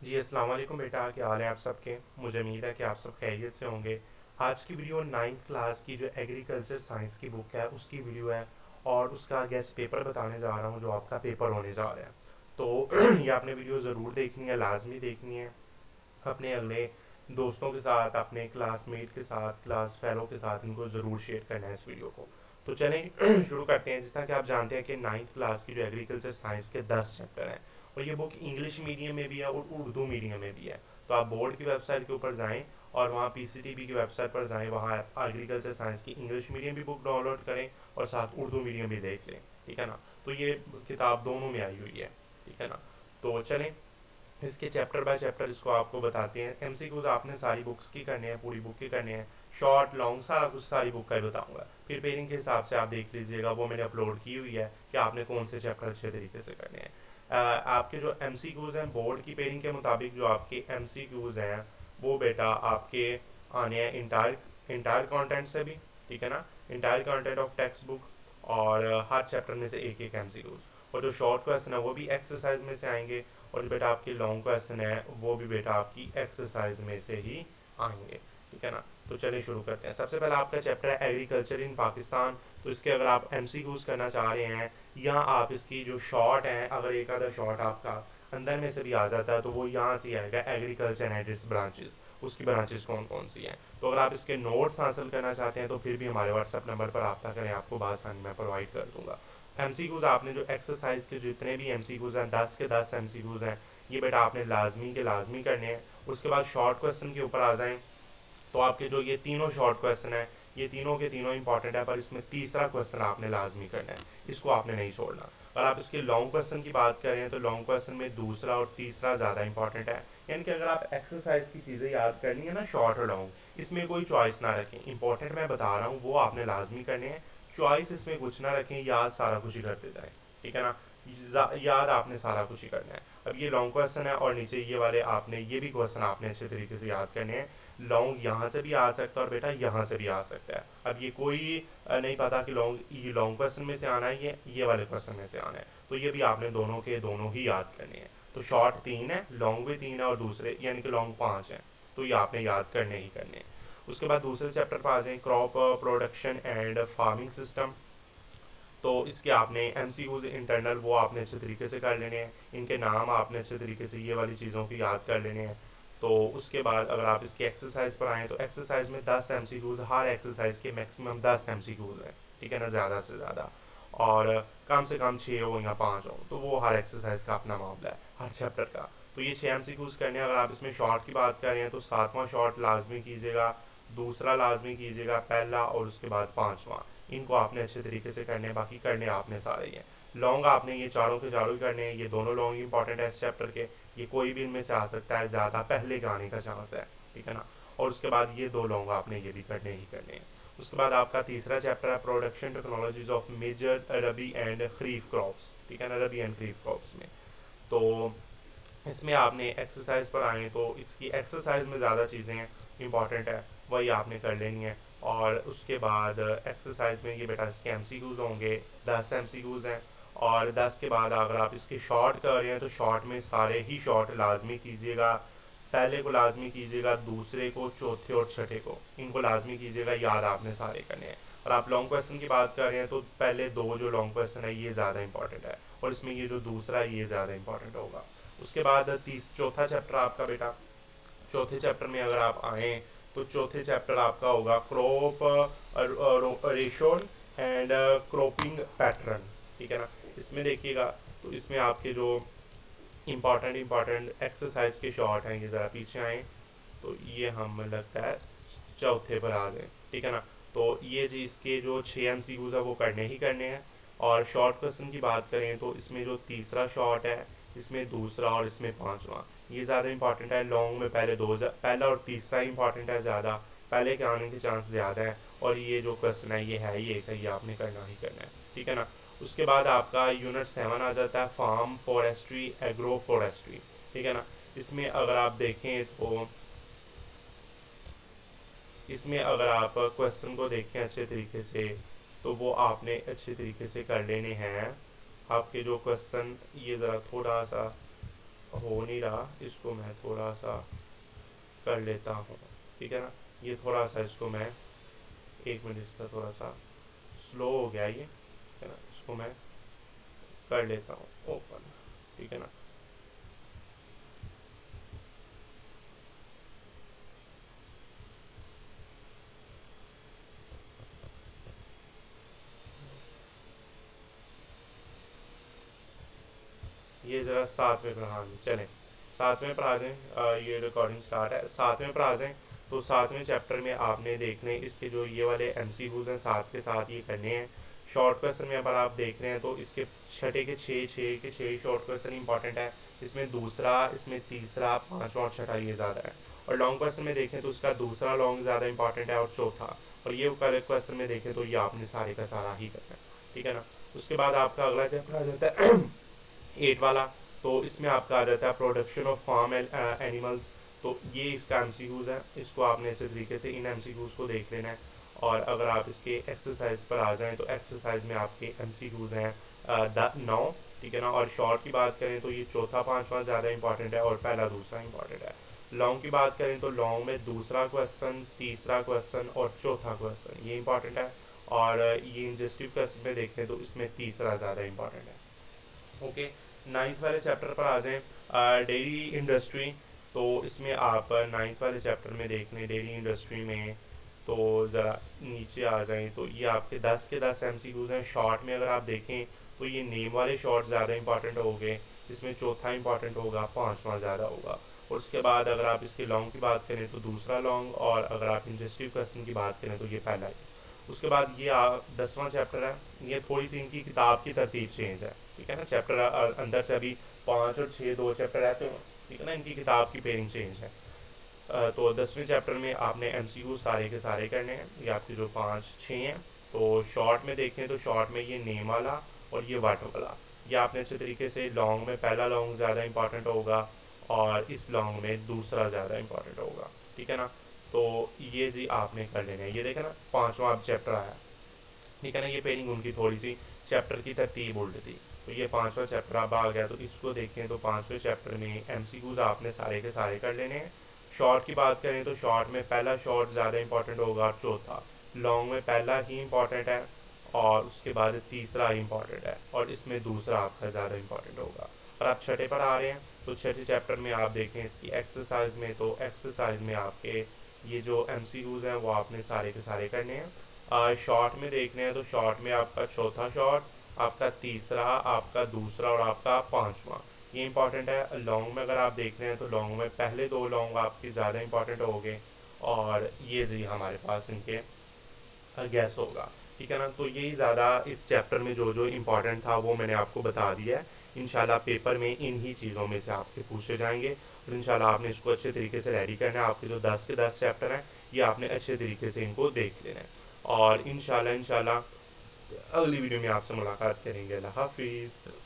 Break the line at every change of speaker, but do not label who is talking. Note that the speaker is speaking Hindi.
जी अस्सलाम वालेकुम बेटा, क्या हाल है आप सबके। मुझे उम्मीद है कि आप सब खैरियत से होंगे। आज की वीडियो नाइन्थ क्लास की जो एग्रीकल्चर साइंस की बुक है उसकी वीडियो है, और उसका गेस्ट पेपर बताने जा रहा हूँ जो आपका पेपर होने जा रहा है। तो ये आपने वीडियो ज़रूर देखनी है, लाजमी देखनी है। अपने अगले दोस्तों के साथ, अपने क्लासमेट के साथ, क्लास फेलो के साथ इनको ज़रूर शेयर करना है इस वीडियो को। तो चलें शुरू करते हैं। जिस तरह कि आप जानते हैं कि नाइन्थ क्लास की जो एग्रीकल्चर साइंस के 10 चैप्टर हैं, और ये बुक इंग्लिश मीडियम में भी है और उर्दू मीडियम में भी है। तो आप बोर्ड की वेबसाइट के ऊपर जाएं और वहाँ पीसीटीबी की वेबसाइट पर जाएं, वहाँ एग्रीकल्चर साइंस की इंग्लिश मीडियम भी बुक डाउनलोड करें और साथ उर्दू मीडियम भी देख लें। ठीक है ना। तो ये किताब दोनों में आई हुई है। ठीक है ना। तो चलें इसके चैप्टर बाय चैप्टर इसको आपको बताते हैं। एमसीक्यूज आपने सारी बुक्स की करने हैं, पूरी बुक की करने हैं। शॉर्ट लॉन्ग सारा कुछ सारी बुक का ही बताऊंगा। फिर पेयरिंग के हिसाब से आप देख लीजिएगा, वो मैंने अपलोड की हुई है कि आपने कौन से चैप्टर अच्छे तरीके से करने हैं। आपके जो एमसीक्यूज हैं बोर्ड की पेयरिंग के मुताबिक, जो आपके एमसीक्यूज हैं वो बेटा आपके आने हैं इंटायर इंटायर कंटेंट से भी। ठीक है ना। Entire content of text book, और हर चैप्टर में से एक एक एमसीक्यूज। और जो शॉर्ट क्वेश्चन है वो भी एक्सरसाइज में से आएंगे, और जो बेटा आपकी लॉन्ग क्वेश्चन है वो भी बेटा आपकी एक्सरसाइज में से ही आएंगे। ठीक है ना। तो चलिए शुरू करते हैं। सबसे पहला आपका चैप्टर है एग्रीकल्चर इन पाकिस्तान। तो इसके अगर आप एमसीक्यूज करना चाह रहे हैं, या आप इसकी जो शॉर्ट है, अगर एक आधा शॉर्ट आपका अंदर में से भी आ जाता है तो वो यहाँ से आएगा, एग्रीकल्चर एंड इट्स ब्रांचेस, उसकी ब्रांचेस कौन कौन सी हैं। तो अगर आप इसके नोट्स हासिल करना चाहते हैं तो फिर भी हमारे व्हाट्सएप नंबर पर रब्ता करें, आपको बासानी मैं प्रोवाइड कर दूंगा। एमसीक्यूज आपने जो एक्सरसाइज के जितने भी एमसीक्यूज हैं, 10 के 10 एमसीक्यूज हैं, ये बेटा आपने लाजमी के लाजमी करने हैं। उसके बाद शॉर्ट क्वेश्चन के ऊपर आ जाएं, तो आपके जो ये तीनों शॉर्ट क्वेश्चन है, ये तीनों के तीनों इंपॉर्टेंट है, पर इसमें तीसरा क्वेश्चन आपने लाजमी करना है, इसको आपने नहीं छोड़ना। अगर आप इसके लॉन्ग क्वेश्चन की बात करें तो लॉन्ग क्वेश्चन में दूसरा और तीसरा ज़्यादा इंपॉर्टेंट है। यानी कि अगर आप एक्सरसाइज की चीज़ें याद करनी है ना, शॉर्ट और लॉन्ग, इसमें कोई चॉइस ना रखें। इंपॉर्टेंट मैं बता रहा हूँ वो आपने लाजमी करने हैं, चॉइस इसमें कुछ ना रखें, याद सारा कुछ ही करते जाएं। ठीक है ना। याद आपने सारा कुछ ही करना है। अब ये लॉन्ग क्वेश्चन है, और नीचे ये वाले आपने, ये भी क्वेश्चन आपने अच्छे तरीके से याद करने हैं। लॉन्ग यहाँ से भी आ सकता है और बेटा यहाँ से भी आ सकता है। अब ये कोई नहीं पता कि ये लॉन्ग क्वेश्चन में से आना है, ये वाले क्वेश्चन में से आना है। तो ये भी आपने दोनों के दोनों ही याद करने हैं। तो शॉर्ट 3 है, लॉन्ग भी 3 है, और दूसरे यानी कि लॉन्ग 5 है। तो ये आपने याद करने ही करने हैं। उसके बाद दूसरे चैप्टर पर आ जाए, crop production and farming system. तो इसके आपने एमसीक्यूज इंटरनल वो आपने अच्छे तरीके से कर लेने हैं, इनके नाम आपने अच्छे तरीके से ये वाली चीज़ों की याद कर लेने हैं। तो उसके बाद अगर आप इसकी एक्सरसाइज पर आएँ तो एक्सरसाइज में 10 एमसीक्यूज, हर एक्सरसाइज के मैक्सिमम 10 एमसीक्यूज हैं। ठीक है ना, ज़्यादा से ज़्यादा। और कम से कम 6 हो या 5 हो, तो वो हर एक्सरसाइज का अपना मामला है, हर चैप्टर का। तो ये 6 एमसीक्यूज करने हैं। अगर आप इसमें शॉर्ट की बात कर रहे हैं तो 7वां शॉर्ट लाजमी कीजिएगा, दूसरा लाजमी कीजिएगा, पहला, और उसके बाद 5वां। इनको आपने अच्छे तरीके से करने हैं, बाकी करने आपने सारे ही हैं। लॉन्ग आपने ये चारों के चारों ही करने हैं, ये दोनों लॉन्ग इंपॉर्टेंट है इस चैप्टर के। ये कोई भी इनमें से आ सकता है, ज़्यादा पहले के आने का चांस है। ठीक है ना। और उसके बाद ये 2 लॉन्ग आपने ये भी करने ही करने हैं। उसके बाद आपका तीसरा चैप्टर है production technologies of major rabi and kharif crops. ठीक है ना, रबी एंड खरीफ क्रॉप्स में। तो इसमें आपने एक्सरसाइज पर आए तो इसकी एक्सरसाइज में ज़्यादा चीज़ें इंपॉर्टेंट है, वही आपने कर लेनी है। और उसके बाद एक्सरसाइज में ये बेटा इसके एमसीक्यूज होंगे, 10 एमसीक्यूज हैं। और 10 के बाद अगर आप इसके शॉर्ट कर रहे हैं तो शॉर्ट में सारे ही शॉर्ट लाजमी कीजिएगा। पहले को लाजमी कीजिएगा, दूसरे को, चौथे और छठे को, इनको लाजमी कीजिएगा, याद आपने सारे करने हैं। और आप लॉन्ग क्वेश्चन की बात कर रहे हैं तो पहले 2 जो लॉन्ग क्वेश्चन है ये ज़्यादा इंपॉर्टेंट है, और इसमें ये जो दूसरा है ये ज़्यादा इंपॉर्टेंट होगा। उसके बाद चौथा चैप्टर आपका बेटा, चौथे चैप्टर में अगर आप आए तो चौथे चैप्टर आपका होगा क्रॉप रेशोन एंड क्रॉपिंग पैटर्न। ठीक है ना। इसमें देखिएगा, तो इसमें आपके जो इंपॉर्टेंट एक्सरसाइज के शॉर्ट हैं, ये ज़रा पीछे आए तो ये हम लगता है चौथे पर आ गए। ठीक है ना। तो ये जी इसके जो 6 एमसीक्यूज है वो करने ही करने हैं। और शॉर्ट क्वेश्चन की बात करें तो इसमें जो तीसरा शॉर्ट है, इसमें दूसरा, और इसमें 5वां, ये ज़्यादा इंपॉर्टेंट है। लॉन्ग में पहला और तीसरा इंपॉर्टेंट है ज़्यादा, पहले के आने के चांस ज़्यादा है। और ये जो क्वेश्चन है ये है ही एक है, ये आपने करना ही करना है। ठीक है ना। उसके बाद आपका यूनिट 7 आ जाता है, फार्म फॉरेस्ट्री एग्रो फॉरेस्ट्री। ठीक है ना। इसमें अगर आप देखें तो इसमें अगर आप क्वेश्चन को देखें अच्छे तरीके से तो वो आपने अच्छे तरीके से कर लेने हैं। आपके जो क्वेश्चन, ये ज़रा थोड़ा सा हो नहीं रहा, इसको मैं थोड़ा सा कर लेता हूँ, ठीक है ना। ये थोड़ा सा इसको मैं, एक मिनट, इसका थोड़ा सा स्लो हो गया ये, है ना। इसको मैं कर लेता हूँ ओपन, ठीक है ना। ये ज़रा सातवें पर, हाँ जी चलें, सातवें पर आ जाएं। ये रिकॉर्डिंग स्टार्ट है, सातवें पर आ जाएं। तो सातवें चैप्टर में आपने देखने इसके जो ये वाले एमसीक्यूज हैं साथ के साथ ये करने हैं। शॉर्ट क्वेश्चन में अगर आप देख रहे हैं तो इसके छठे के छः शॉर्ट क्वेश्चन इंपॉर्टेंट है। इसमें दूसरा, इसमें तीसरा, पांचवा और छठा ये ज़्यादा है। और लॉन्ग क्वेश्चन में देखें तो उसका दूसरा लॉन्ग ज़्यादा इंपॉर्टेंट है और चौथा। और ये करेक्ट क्वेश्चन में देखें तो ये आपने सारे का सारा ही करना है, ठीक है ना। उसके बाद आपका अगला चैप्टर आ जाता है एट वाला। तो इसमें आपका आ जाता है प्रोडक्शन ऑफ फार्म एनिमल्स। तो ये इसका एमसीक्यूज है, इसको आपने इसी तरीके से इन एमसीक्यूज को देख लेना है। और अगर आप इसके एक्सरसाइज पर आ जाएं तो एक्सरसाइज में आपके एमसीक्यूज हैं 9, ठीक है ना। और शॉर्ट की बात करें तो ये चौथा पांचवा ज़्यादा इंपॉर्टेंट है और पहला दूसरा इंपॉर्टेंट है। लॉन्ग की बात करें तो लॉन्ग में दूसरा क्वेश्चन, तीसरा क्वेश्चन और चौथा क्वेश्चन ये इंपॉर्टेंट है। और ये इंजस्टिव क्वेश्चन में देखें तो इसमें तीसरा ज़्यादा इंपॉर्टेंट है। ओके, नाइन्थ वाले चैप्टर पर आ जाएं, डेयरी इंडस्ट्री। तो इसमें आप नाइन्थ वाले चैप्टर में देख लें डेयरी इंडस्ट्री में। तो ज़रा नीचे आ जाएं तो ये आपके 10 के 10 एमसीक्यूज हैं। शॉर्ट में अगर आप देखें तो ये नेम वाले शॉर्ट ज़्यादा इंपॉर्टेंट हो गए, इसमें चौथा इंपॉर्टेंट होगा, पांचवा ज़्यादा होगा। और उसके बाद अगर आप इसके लॉन्ग की बात करें तो दूसरा लॉन्ग, और अगर आप इंडस्ट्री क्वेश्चन की बात करें तो ये पहला है। उसके बाद ये 10वां चैप्टर है। ये थोड़ी सी इनकी किताब की तरतीब चेंज है, ठीक है ना। चैप्टर अंदर से अभी 5 और 6 दो चैप्टर रहते हैं, ठीक है ना। इनकी किताब की पेयरिंग चेंज है। तो 10वें चैप्टर में आपने एमसीक्यू सारे के सारे करने हैं, ये आपके जो 5 6 हैं। तो शॉर्ट में देखें तो शॉर्ट में ये नेम वाला और ये वाटर वाला, ये आपने अच्छे तरीके से, लॉन्ग में पहला लॉन्ग ज़्यादा इंपॉर्टेंट होगा और इस लॉन्ग में दूसरा ज़्यादा इंपॉर्टेंट होगा, ठीक है ना। तो ये जी आपने कर लेना है। ये देखें ना, पांचवा अब चैप्टर आया, ठीक है ना। ये पेयरिंग उनकी थोड़ी सी चैप्टर की तरतीब उल्ट थी। तो ये पांचवा चैप्टर अब आ गया, तो इसको देखें तो पांचवें चैप्टर में एमसीक्यूज आपने सारे के सारे कर लेने हैं। शॉर्ट की बात करें तो शॉर्ट में पहला शॉर्ट ज़्यादा इंपॉर्टेंट होगा और चौथा। लॉन्ग में पहला ही इंपॉर्टेंट है और उसके बाद तीसरा ही इंपॉर्टेंट है और इसमें दूसरा आपका ज़्यादा इंपॉर्टेंट होगा। और आप छठे पर आ रहे हैं तो छठे चैप्टर में आप देखें इसकी एक्सरसाइज में, तो एक्सरसाइज में आपके ये जो एमसीक्यूज हैं वो आपने सारे के सारे करने हैं। शॉर्ट में देखने हैं तो शॉर्ट में आपका चौथा शॉर्ट, आपका तीसरा, आपका दूसरा और आपका पांचवा ये इंपॉर्टेंट है। लॉन्ग में अगर आप देख रहे हैं तो लॉन्ग में पहले दो लॉन्ग आपके ज़्यादा इंपॉर्टेंट हो गए और ये जी हमारे पास इनके गैस होगा, ठीक है ना। तो यही ज़्यादा इस चैप्टर में जो जो इम्पोर्टेंट था वो मैंने आपको बता दिया है। इंशाल्लाह पेपर में इन ही चीज़ों में से आपके पूछे जाएंगे और इंशाल्लाह आपने इसको अच्छे तरीके से रेडी करना है। आपके जो 10 के 10 चैप्टर हैं ये आपने अच्छे तरीके से इनको देख लेना है। और इंशाल्लाह अगली वीडियो में आपसे मुलाकात करेंगे। अल्लाह हाफिज़।